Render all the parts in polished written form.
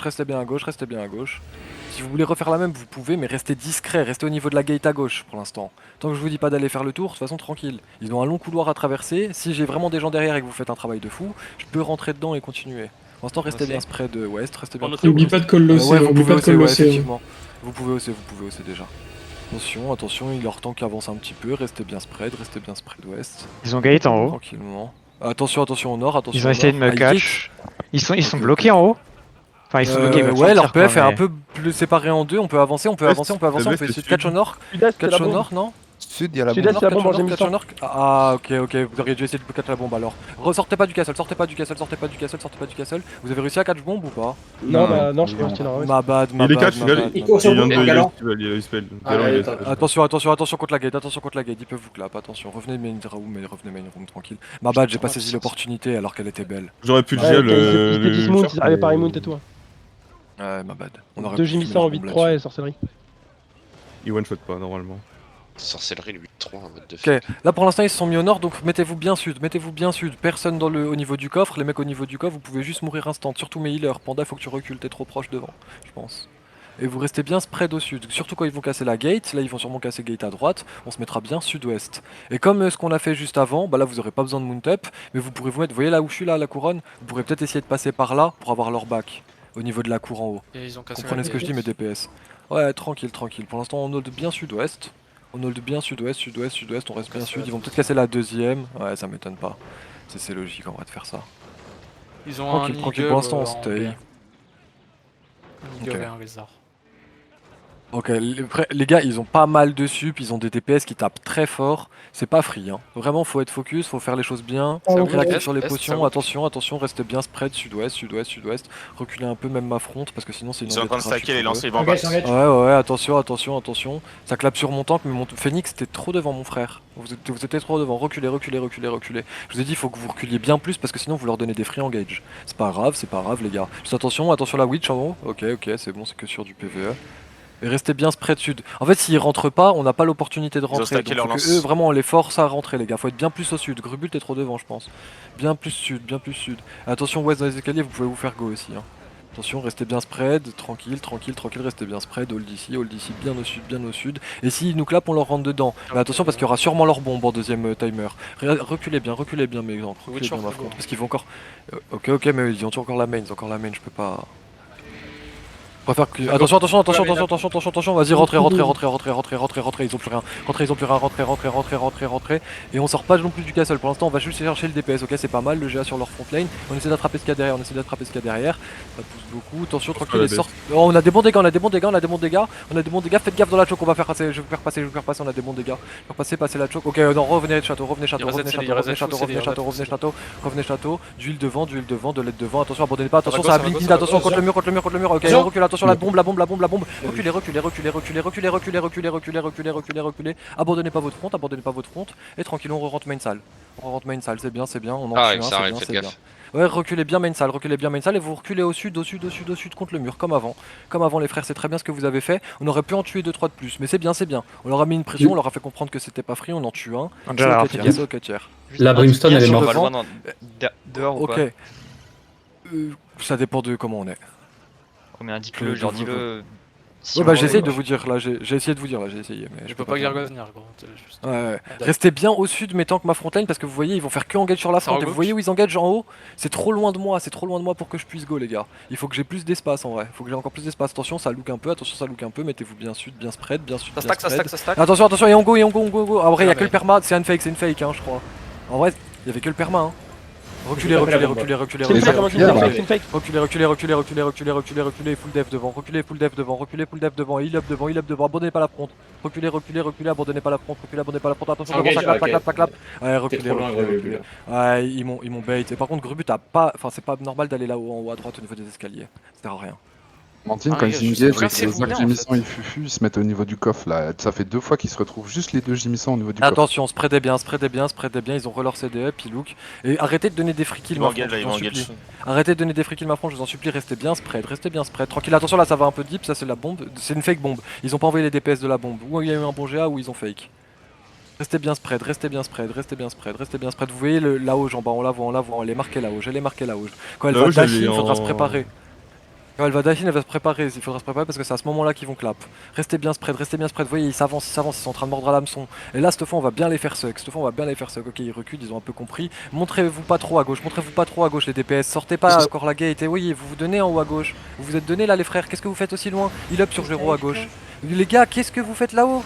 restez bien à gauche, restez bien à gauche. Si vous voulez refaire la même, vous pouvez, mais restez discret, restez au niveau de la gate à gauche pour l'instant. Tant que je vous dis pas d'aller faire le tour, de toute façon tranquille. Ils ont un long couloir à traverser, si j'ai vraiment des gens derrière et que vous faites un travail de fou, je peux rentrer dedans et continuer. Pour l'instant, restez bien spread ouest, restez bien On spread N'oublie ouest. pas de call l'OC, Ouais, vous oublie pouvez pas de hausser, call ouais, l'OC. effectivement. Vous pouvez hausser déjà. Attention, attention, il leur temps qui avance un petit peu, restez bien spread ouest. Ils ont gate en haut. Tranquillement. Attention, attention au nord, attention Ils ont au essayé de nord. me Ah, ils gate. catch. Ils sont Ok, bloqués ok. en haut. Enfin, ils sont bloqués, ils peuvent ouais, leur sortir, PF quoi, est un mais- peu plus séparé en deux, on peut avancer, on peut avancer, on peut avancer, on peut essayer de catch au nord. Sud-est, c'est la Catch au bombe. nord, non? Sud, il y a la Sud-est, bombe. c'est la bombe, j'ai mis catch ça. au nord. Ah, ok, vous auriez dû essayer de catch la bombe alors. Ressortez pas du castle, sortez pas du castle. Vous avez réussi à catch bombe ou pas? Non, bah non, je suis resté là. ouais. Ma bad, Il est catch, il Il court sur vient bombe, de galant. il a eu spell. Ah, Galant, il a eu attends. spell. Attention contre la gate, ils peuvent vous clap, attention. Revenez main room tranquille. Ma bad, j'ai pas saisi l'opportunité alors qu'elle était belle. J'aurais pu le Ouais, gel. ils étaient dismount, ils arrivaient par immount et tout. Ouais, ma bad. On aurait 2 pu j'ai mis fumer ça en leur bombe 8-3 là-dessus. et sorcellerie. Il one shot pas normalement. Sorcellerie, le 8-3 en mode de Ok, fête. là pour l'instant ils se sont mis au nord, donc mettez-vous bien sud. Personne au niveau du coffre, les mecs au niveau du coffre, vous pouvez juste mourir instant, surtout mes healers. Panda, faut que tu recules, t'es trop proche devant, je pense. Et vous restez bien spread au sud, surtout quand ils vont casser la gate, là ils vont sûrement casser gate à droite, on se mettra bien sud-ouest. Et comme ce qu'on a fait juste avant, bah là vous aurez pas besoin de mount up, mais vous pourrez vous mettre, vous voyez là où je suis là, la couronne, vous pourrez peut-être essayer de passer par là pour avoir leur back, au niveau de la cour en haut. Et ils ont cassé Comprenez ce que je dis mes DPS. Ouais, tranquille. Pour l'instant on hold bien sud-ouest. On hold bien sud-ouest, on reste bien sud. Ils vont peut-être casser la deuxième. Ouais, ça m'étonne pas. C'est logique en vrai de faire ça. Ils ont Tranquille, un pour l'instant on en stay. B. Un Ok. eagle et un lézard. Ok, les gars, ils ont pas mal de sup, ils ont des DPS qui tapent très fort. C'est pas free, hein. Vraiment, faut être focus, faut faire les choses bien. Ah, ok. Réactif Est, sur les est, potions, ça va. attention, restez bien spread, sud-ouest. Reculez un peu, même ma fronte, parce que sinon c'est une Ils sont en train de embête stacker les gratuite pour eux. lancers, ils vont en Engage, bas. engage. Ouais, attention. Ça clappe sur mon tank, mais mon Phoenix était trop devant mon frère. Vous étiez trop devant. Reculez. Je vous ai dit, il faut que vous reculiez bien plus parce que sinon vous leur donnez des free engage. C'est pas grave, les gars. Juste attention la witch en haut. Ok, c'est bon, c'est que sur du PVE. Et restez bien spread sud. En fait, s'ils rentrent pas, on n'a pas l'opportunité de ont rentrer. stacké Donc leur faut que lance. eux, vraiment, on les force à rentrer, les gars. Faut être bien plus au sud. Grubul, t'es trop devant, je pense. Bien plus sud. Attention, ouest dans les escaliers, vous pouvez vous faire go aussi. Hein. Attention, restez bien spread, tranquille, restez bien spread, hold ici, bien au sud. Et s'ils nous clapent, on leur rentre dedans. Mais attention parce qu'il y aura sûrement leur bombe en deuxième timer. Reculez bien mes gens, reculez bien ma front. Parce qu'ils vont encore... ok, mais ils ont encore la main, je peux pas... Je préfère que... Attention, vas-y, rentrez, ils ont plus rien, rentrez. Et on sort pas non plus du castle, pour l'instant on va juste chercher le DPS, ok, c'est pas mal, le GA sur leur front lane, on essaie d'attraper ce qu'il y a derrière, ça pousse beaucoup, attention, tranquille, les sorts... Oh, on a des bons dégâts, faites gaffe dans la choke, on va faire passer, je vais faire passer, on a des bons dégâts, passer la choke, ok, non, revenez château, d'huile devant, de l'aide devant, attention, abandonnez pas, attention, ça a blinking, attention, contre le mur, ok, on recule, attention, la bombe, reculez, abandonnez pas votre front, et tranquille, on rentre main salle, c'est bien, on en Ah, tue ça un, arrive, c'est faites bien. gaffe. Ouais, reculez bien main salle, et vous reculez au sud contre le mur, comme avant les frères, c'est très bien ce que vous avez fait, on aurait pu en tuer 2-3 de plus, mais c'est bien, on leur a mis une pression, on leur a fait comprendre que c'était pas free, on en tue un, c'est ok tiers. La Brimstone, elle est morte. Dehors ou pas? Ok. Ça dépend de comment on est. Oh, mais indique-le, genre dis-le. Ouais, bah j'essaye de vous dire là, j'ai essayé de vous dire là, j'ai essayé, mais Je peux pas faire. garder venir, gros. Juste... Ouais. Restez bien au sud, mais tant que ma frontline, parce que vous voyez, ils vont faire que engage sur la front. Et vous voyez où ils engagent en haut, c'est trop loin de moi pour que je puisse go, les gars. Il faut que j'ai plus d'espace en vrai, il faut que j'ai encore plus d'espace. Attention, ça look un peu, mettez-vous bien sud, bien spread. Ça stack. Attention, et on go. En vrai, il y a que le perma, c'est une fake, hein, je crois. En vrai, il y avait que le perma, hein. Reculez, C'est une fake, comment tu dis, c'est une fake. reculez, full def devant, heal up devant, abandonnez pas la front. Reculez, abandonnez pas la front, attention, Engage, ça clap. Ouais, T'es reculez. trop loin, Grubul. Ouais, ils m'ont bait. Et par contre, Grubu, c'est pas normal d'aller là-haut, en haut à droite au niveau des escaliers. Ça sert à rien. Mantine, Ah, quand les ils gars, engagent je avec sais les combien, arcs en gémissants et Fufu, ils se mettent au niveau du coffre là. Ça fait 2 fois qu'ils se retrouvent juste les 2 gémissants au niveau du coffre. Attention, spreadez bien, ils ont releur CD up, ils look. Et arrêtez de donner des free kills, Ils ma m'engagent front, là, je ils vous en m'engagent. supplie. Arrêtez de donner des free kills, ma front, je vous en supplie, restez bien spread. Tranquille, attention là, ça va un peu deep, ça c'est la bombe, c'est une fake bombe. Ils ont pas envoyé les DPS de la bombe, ou il y a eu un bon GA ou ils ont fake. Restez bien spread. Vous voyez là-haut, en bas, on la voit, elle est marquée là-haut, Quand elle Là-haut, va dasher, j'allais il faudra en- se préparer. Quand elle va dash in, elle va se préparer, il faudra se préparer parce que c'est à ce moment-là qu'ils vont clap. Restez bien spread, vous voyez, ils s'avancent, ils sont en train de mordre à l'hameçon. Et là, cette fois, on va bien les faire suck, ok, ils reculent, ils ont un peu compris. Montrez-vous pas trop à gauche, les DPS, sortez pas encore la gate, et oui, vous vous donnez en haut à gauche. Vous vous êtes donné là, les frères, qu'est-ce que vous faites aussi loin? Il up sur Géro à gauche. Les gars, qu'est-ce que vous faites là-haut?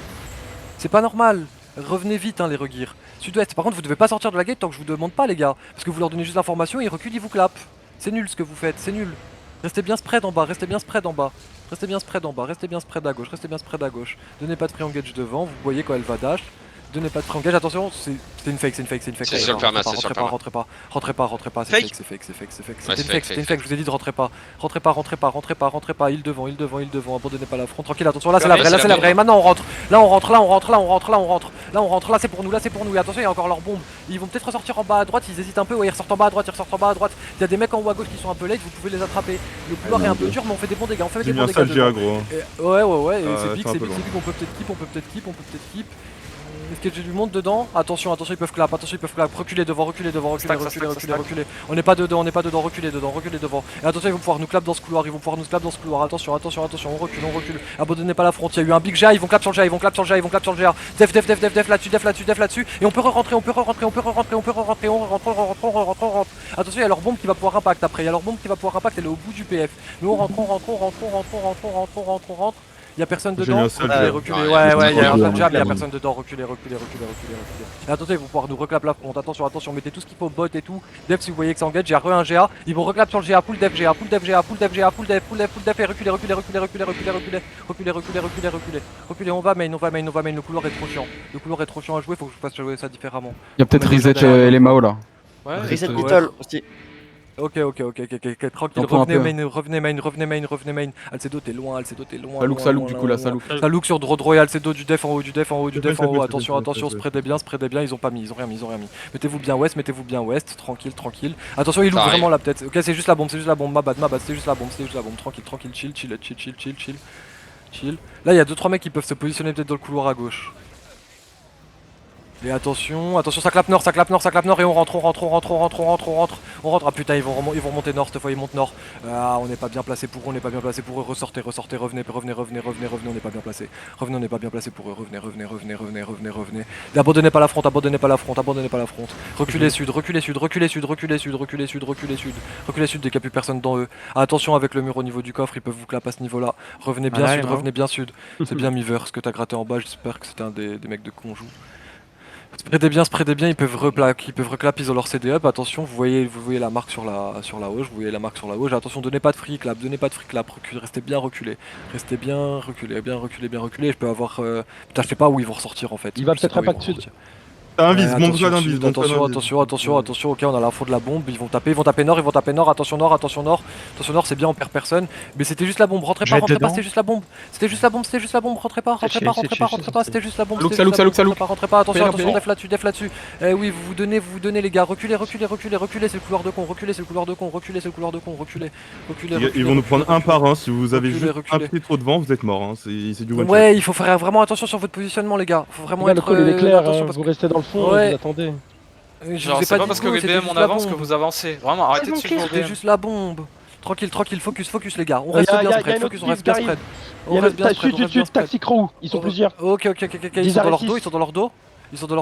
C'est pas normal. Revenez vite, hein, les regears. Sud-ouest, par contre, vous devez pas sortir de la gate tant que je vous demande pas, les gars. Parce que vous leur donnez juste l'information, ils reculent, ils vous clapent. C'est nul ce que vous faites, c'est nul. Restez bien spread en bas, restez bien spread en bas. Restez bien spread en bas, restez bien spread à gauche, restez bien spread à gauche. Donnez pas de free engage devant, vous voyez quand elle va dash. Donnez pas de free engage, attention, c'est une fake. C'est sur le perma, c'est sur le perma. Rentrez pas, c'est fake, c'est fake. C'était une fake, je vous ai dit de rentrer pas. Rentrez pas, il devant, abandonnez pas la front, tranquille, attention, là c'est la vraie, et maintenant on rentre. Là c'est pour nous, et attention, il y a encore leur bombe. Ils vont peut-être ressortir en bas à droite, ils hésitent un peu, ouais, ils ressortent en bas à droite. Il y a des mecs en haut à gauche qui sont un peu late, vous pouvez les attraper. Le couloir est un peu dur, mais on fait des bons dégâts, J'ai mis un sale GA gros. Ouais, et Ah, c'est big, c'est un peu on peut peut-être keep. Est-ce que j'ai du monde dedans? Attention, ils peuvent clap, reculez devant, reculez. On n'est pas dedans, reculez devant. Et attention, ils vont pouvoir nous clap dans ce couloir, attention, on recule. Abandonnez pas la front, il y a eu un big GA, ils vont clap sur le GA, Def là-dessus, et on peut re-rentrer, on rentre. Attention, il y a leur bombe qui va pouvoir impact après, elle est au bout du PF. Nous on rentre. Y'a personne dedans, reculez, ouais, y'a un jab, y'a personne dedans, reculez. Et attention, ils vont pouvoir nous reclap la front, attention, mettez tout ce qu'il faut, bot et tout. Def, si vous voyez que ça engage, j'ai un GA, ils vont reclap sur le GA, full def, et reculez. Reculez, on va main, le couloir est trop chiant à jouer, faut que je fasse jouer ça différemment. Y'a peut-être reset les Mao là. Ouais, Reset Little aussi. Ok, tranquille, revenez main. Alcedo, t'es loin. Salouk du coup là, Salouk. Salouk sur Drodro et Alcedo du def en haut, attention, spreadez bien, ils ont rien mis. Mettez-vous bien ouest, tranquille. Attention, il ouvre vraiment la tête. Ok, c'est juste la bombe, ma bad, c'était juste la bombe, tranquille, chill. Là, il y a 2-3 mecs qui peuvent se positionner peut-être dans le couloir à gauche. Et attention, ça clap nord et on rentre. Ah putain, ils vont remonter nord, cette fois ils montent nord. Ah, on n'est pas bien placé pour eux, ressortez, revenez, on n'est pas bien placé. On n'est pas bien placé pour eux, revenez. Abandonnez pas la front. Reculez sud, dès qu'il n'y a plus personne dans eux. Attention avec le mur au niveau du coffre, ils peuvent vous clap à ce niveau-là. Revenez bien sud. C'est bien Miver, ce que t'as gratté en bas, j'espère que c'était un des mecs de Conjou. Spreadez bien, ils peuvent reclap, ils ont leur CD up, attention, vous voyez la marque sur la gauche, attention, donnez pas de free clap, restez bien reculés, je peux avoir... Putain, je sais pas où ils vont ressortir en fait. Il va peut-être impact sud. Attention, ok, on a l'info de la bombe, ils vont taper nord, attention nord, c'est bien, on perd personne, mais c'était juste la bombe, rentrez pas, c'était juste la bombe, rentrez pas, c'était juste la bombe, rentrez pas, attention, def là-dessus, oui, vous vous donnez les gars, reculez, c'est le couloir de con, reculez. Ils vont nous prendre un par un, si vous avez juste un pied trop devant, vous êtes mort, c'est du one shot. Ouais, il faut faire vraiment attention sur votre positionnement les gars, faut vraiment être... Le call est clair, vous restez dans le fond, vous attendez. Genre, c'est pas parce que BM on avance que vous avancez. Vraiment, arrêtez de suivre C'était juste la bombe. Tranquille, focus les gars. On reste bien spread, on reste bien spread. Il y a le taxi crew, ils sont plusieurs. Ok, ils sont dans leur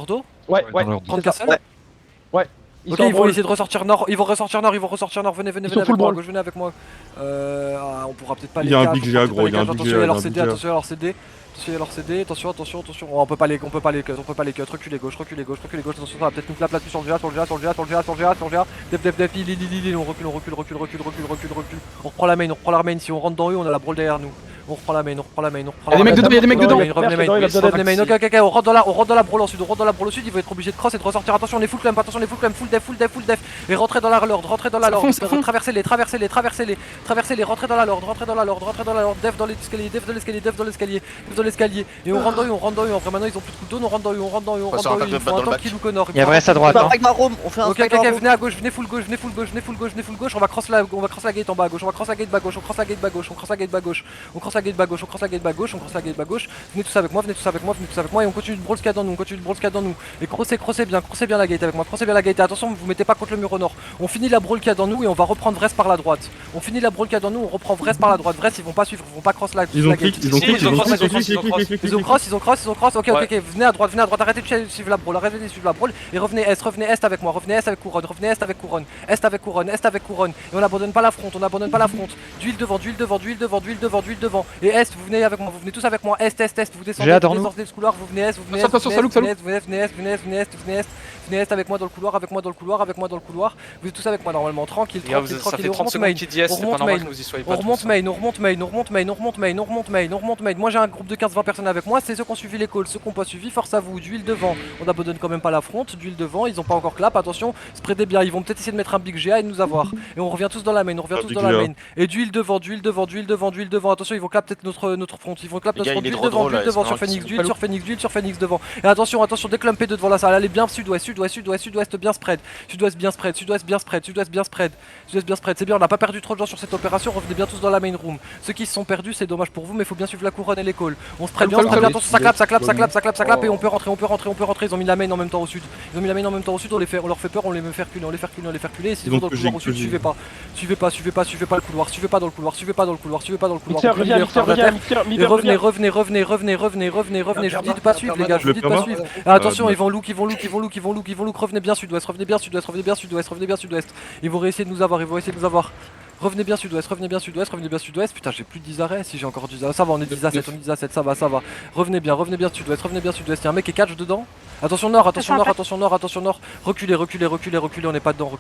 dos. Ouais. 30 personnes. Ouais. Ok, ils vont essayer de ressortir nord, venez avec moi. On pourra peut-être pas les gars. Il y a un big GA gros, attention à leur CD. Attention, on peut pas les cut, reculez gauche, attention, ça va peut-être nous clap là-dessus sur le GA, def, on recule, on reprend la main, si on rentre dans eux, on a la brawl derrière nous. On reprend la main. Y'a des mecs dedans, Revenez main. Ok, on rentre dans la brawl au sud, ils vont être obligés de cross et de ressortir. Attention, on est full clamp, full def. Et rentrez dans la lord, traversez-les, rentrez dans la lord, def dans l'escalier. Et on rentre dans eux, après maintenant ils ont plus de couteau, on rentre dans eux, ils font un temps qu'ils nous connor. Il y a vrai à droite. On fait un ok, venez à gauche, venez full gauche, on va cross la gate en bas à gauche, on cross la gate bas gauche, la gate bas gauche, on cross la gate bas gauche, on cross la gate bas gauche. Venez tous avec moi, venez tous avec moi, venez tous avec moi et on continue de brawl squad dans nous, on continue de brawl squad dans nous. Et crossez bien la gate avec moi, crossez bien la gate. Et attention, vous mettez pas contre le mur au nord. On finit la brawl qu'il y a dans nous et on va reprendre Vresse par la droite. On finit la brawl qu'il y a dans nous, on reprend Vresse par la droite. Vresse, ils vont pas suivre, ils vont pas cross la gate. Ils ont click, ils ont cross, ok, venez à droite, arrêtez de suivre la brawl, arrêtez de suivre la brawl et revenez est avec moi, revenez est avec couronne, est avec couronne, et on abandonne pas la fronte, d'huile devant, et est, vous venez avec moi, vous venez tous avec moi, est, vous descendez le couloir, vous venez est, venez est avec moi dans le couloir, vous êtes tous avec moi normalement, tranquille, on remonte main, moi j'ai un groupe de 15-20 personnes avec moi, c'est ceux qui ont suivi les calls, ceux qui n'ont pas suivi, force à vous, d'huile devant, on abandonne quand même pas la fronte, d'huile devant, ils ont pas encore clap, attention, spreadez bien, ils vont peut-être essayer de mettre un big GA et de nous avoir, et on revient tous dans la main, et d'huile devant, attention ils vont clap peut-être notre front, ils vont clap notre front, d'huile devant sur Phoenix, d'huile sur Phoenix devant, et attention, déclumpez devant la salle, allez bien sud-ouest bien spread, c'est bien, on n'a pas perdu trop de gens sur cette opération, revenez bien tous dans la main room, ceux qui se sont perdus c'est dommage pour vous mais il faut bien suivre la couronne et les calls, on spread bien, attention ça clap et on peut rentrer, ils ont mis la main en même temps au sud, on leur fait peur, on les fait reculer, et s'ils vont dans le couloir au sud, suivez pas le couloir, suivez pas dans le couloir, revenez, je vous dis de pas suivre les gars, attention ils vont look, revenez bien sud-ouest, ils vont essayer de nous avoir, revenez bien sud-ouest, putain j'ai plus de 10 arrêts, si j'ai encore 10 arrêts, ça va, on est 10 à 7, ça va, revenez bien sud-ouest, y'a un mec qui catch dedans, attention nord, reculez, on n'est pas dedans,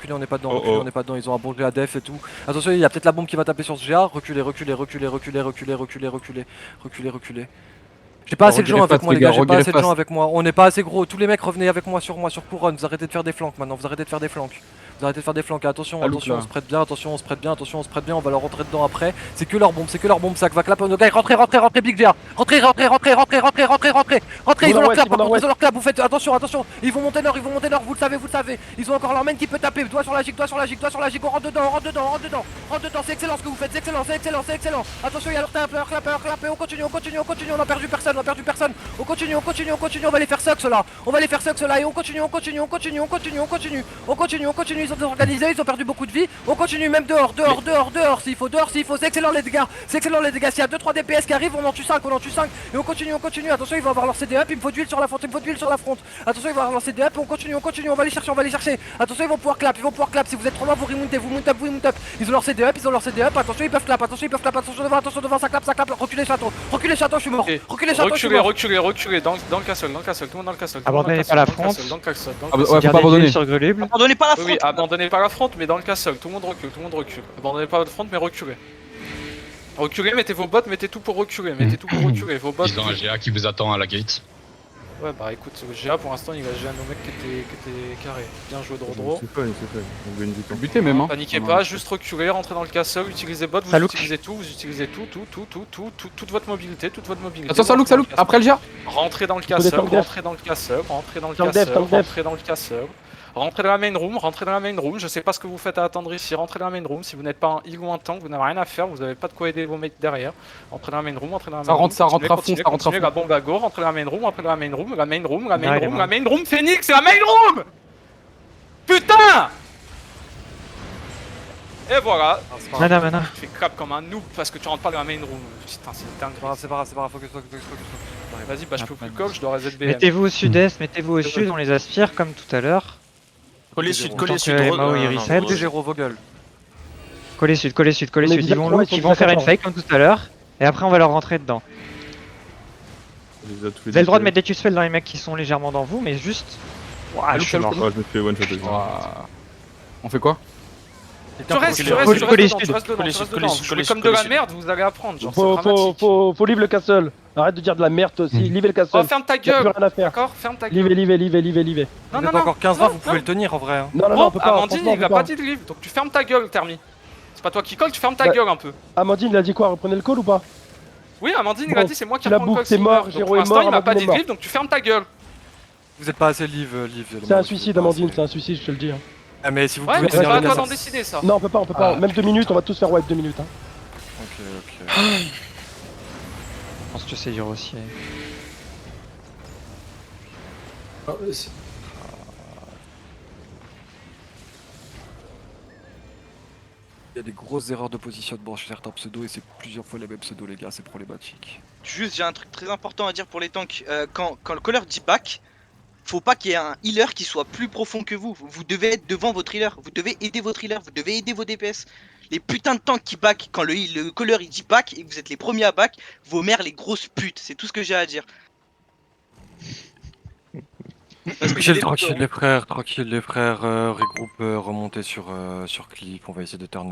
ils ont un bon GA def et tout, attention il y a peut-être la bombe qui va taper sur ce GA, reculez. J'ai pas assez de gens avec moi les gars, on n'est pas assez gros, tous les mecs revenez avec moi sur couronne, vous arrêtez de faire des flancs maintenant, attention, on se prête bien, on va leur rentrer dedans après, c'est que leur bombe, ça va clapper, rentrez Big J, rentrez, ils ont leur clap, vous faites attention, ils vont monter nord, vous le savez, ils ont encore leur main qui peut taper, doigt sur la gigue, on rentre dedans, c'est excellent ce que vous faites, c'est excellent, attention il y a leur clapper, on continue, on a perdu personne, on continue, on va les faire sucks là, et on continue, ils sont désorganisés, ils ont perdu beaucoup de vie, on continue même dehors, s'il faut, c'est excellent les dégâts, s'il y a 2-3 DPS qui arrivent, on en tue 5, et on continue, attention ils vont avoir leur CDUp, il me faut d'huile sur la front, attention ils vont avoir leur CDUp, on continue, on va les chercher, attention ils vont pouvoir clap, si vous êtes trop loin vous mount up, ils ont leur CDUp, attention ils peuvent clap, attention devant, ça clap, reculez château, je suis mort, reculez, dans le castle, tout le monde dans le castle. Abandonnez pas la fronte. Ouais, faut pas abandonner. Abandonnez pas la fronte. Oui, abandonnez pas la fronte, mais dans le castle, tout le monde recule. Abandonnez pas votre front, mais reculez. Reculez, mettez vos bottes, mettez tout pour reculer, vos bottes. Ils ont un GA qui vous attend à la gate. Ouais, bah écoute, le GA pour l'instant il va GA nos mecs qui étaient carrés. Bien joué Drodro. C'est fait, on gagne du temps. Buté même, hein. Paniquez pas, juste reculez, rentrez dans le castle, utilisez bot, vous utilisez toute votre mobilité, Attention, ça look, après le GA. Rentrez dans le castle, rentrez dans le castle. Rentrez dans la main room, je sais pas ce que vous faites à attendre ici, rentrez dans la main room, si vous n'êtes pas un heal ou un tank, vous n'avez rien à faire, vous n'avez pas de quoi aider vos mates derrière. Rentrez dans la main room, Ça rentre à fond, la bombe à go, rentrez dans la main room, Phoenix, c'est la main room. Putain. Et voilà. Mana. Tu fais crap comme un noob parce que tu rentres pas dans la main room. Putain, c'est dingue. C'est pas grave, focus. Vas-y, bah je peux plus call, je dois reset BM. Mettez-vous au sud-est, mettez-vous au sud, on les aspire comme tout à l'heure. Collez sud, Mao et reset. Géro Vogel. Collez sud, ils vont look, ils vont faire une fake comme tout à l'heure, et après on va leur rentrer dedans. Vous avez le droit de mettre des Q-spells dans les mecs qui sont légèrement dans vous, mais juste... Ouah, je suis mort. Je me fais one shot. On fait quoi? Tu restes comme de la merde, vous allez apprendre. Faut leave le castle. Arrête de dire de la merde aussi, leave le castle. Oh, ferme ta gueule. Rien à faire. D'accord, ferme ta gueule. Leave. Non, encore 15-20, vous pouvez le tenir en vrai. Non, on peut pas. Amandine, il a pas dit de leave, donc tu fermes ta gueule, Thermi. C'est pas toi qui colle, tu fermes ta gueule un peu. Amandine, il a dit quoi? Reprenez le call ou pas? Oui, Amandine, il a dit c'est moi qui reprends le call. C'est mort, Géro est mort. Il m'a pas dit de leave, donc tu fermes ta gueule. Vous êtes pas assez live. C'est un suicide, Amandine, c'est un suicide, je te le dis. Ah, mais si vous Ouais, pouvez mais c'est pas à tenir toi d'en décider ça. Non, on peut pas. Même 2 minutes, on va tous faire wipe 2 minutes. Ok. pense que c'est dur aussi. Il y a des grosses erreurs de positionnement chez certains pseudos et c'est plusieurs fois les mêmes pseudos les gars, c'est problématique. Juste, j'ai un truc très important à dire pour les tanks. Quand le caller dit back, faut pas qu'il y ait un healer qui soit plus profond que vous. Vous devez être devant votre healer. Vous devez aider votre healer. Vous devez aider vos DPS. Les putains de tanks qui back, quand le caller il dit back et que vous êtes les premiers à back, vos mères les grosses putes. C'est tout ce que j'ai à dire. Parce que j'ai des- Tranquille les frères, regroupe, remontez sur clic, on va essayer de turn